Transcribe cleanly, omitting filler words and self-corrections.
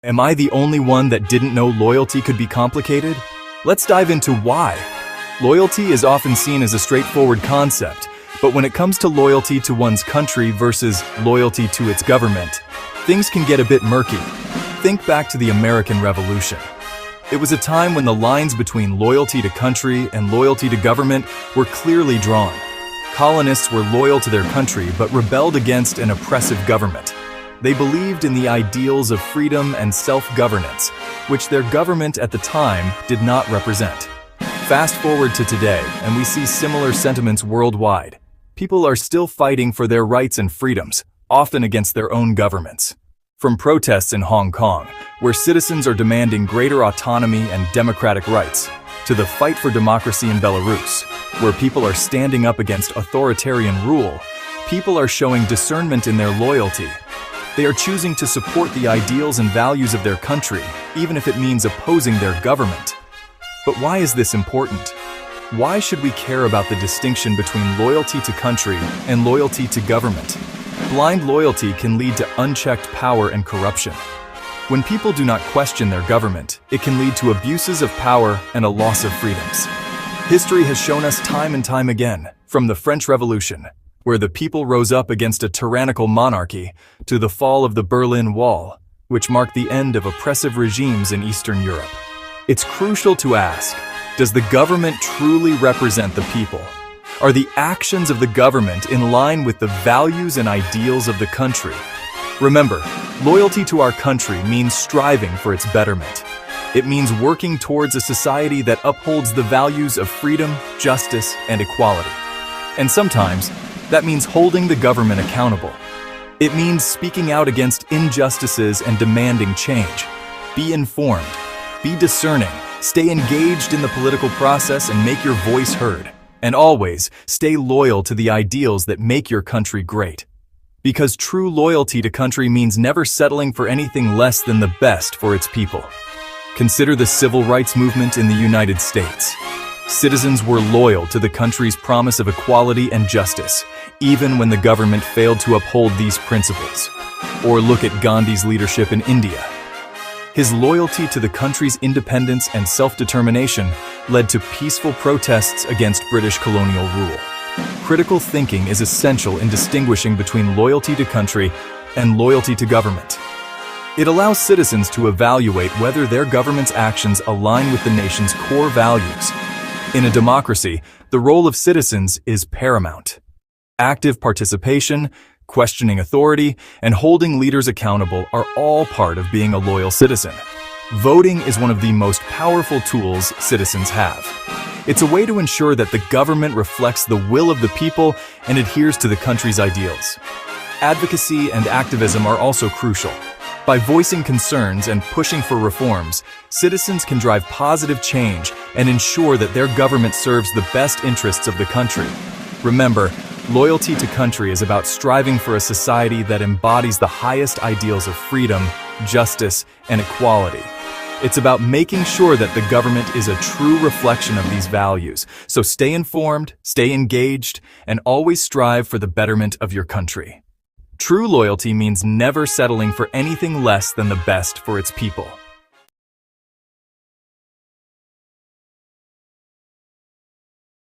Am I the only one that didn't know loyalty could be complicated? Let's dive into why. Loyalty is often seen as a straightforward concept, but when it comes to loyalty to one's country versus loyalty to its government, things can get a bit murky. Think back to the American Revolution. It was a time when the lines between loyalty to country and loyalty to government were clearly drawn. Colonists were loyal to their country but rebelled against an oppressive government. They believed in the ideals of freedom and self-governance, which their government at the time did not represent. Fast forward to today, and we see similar sentiments worldwide. People are still fighting for their rights and freedoms, often against their own governments. From protests in Hong Kong, where citizens are demanding greater autonomy and democratic rights, to the fight for democracy in Belarus, where people are standing up against authoritarian rule, people are showing discernment in their loyalty. They are choosing to support the ideals and values of their country, even if it means opposing their government. But why is this important? Why should we care about the distinction between loyalty to country and loyalty to government? Blind loyalty can lead to unchecked power and corruption. When people do not question their government, it can lead to abuses of power and a loss of freedoms. History has shown us time and time again, from the French Revolution, where the people rose up against a tyrannical monarchy, to the fall of the Berlin Wall, which marked the end of oppressive regimes in Eastern Europe. It's crucial to ask, does the government truly represent the people? Are the actions of the government in line with the values and ideals of the country? Remember, loyalty to our country means striving for its betterment. It means working towards a society that upholds the values of freedom, justice, and equality. And sometimes, that means holding the government accountable. It means speaking out against injustices and demanding change. Be informed, be discerning, stay engaged in the political process and make your voice heard. And always, stay loyal to the ideals that make your country great. Because true loyalty to country means never settling for anything less than the best for its people. Consider the civil rights movement in the United States. Citizens were loyal to the country's promise of equality and justice, even when the government failed to uphold these principles. Or look at Gandhi's leadership in India. His loyalty to the country's independence and self-determination led to peaceful protests against British colonial rule. Critical thinking is essential in distinguishing between loyalty to country and loyalty to government. It allows citizens to evaluate whether their government's actions align with the nation's core values. In a democracy, the role of citizens is paramount. Active participation, questioning authority, and holding leaders accountable are all part of being a loyal citizen. Voting is one of the most powerful tools citizens have. It's a way to ensure that the government reflects the will of the people and adheres to the country's ideals. Advocacy and activism are also crucial. By voicing concerns and pushing for reforms, citizens can drive positive change and ensure that their government serves the best interests of the country. Remember, loyalty to country is about striving for a society that embodies the highest ideals of freedom, justice, and equality. It's about making sure that the government is a true reflection of these values. So stay informed, stay engaged, and always strive for the betterment of your country. True loyalty means never settling for anything less than the best for its people.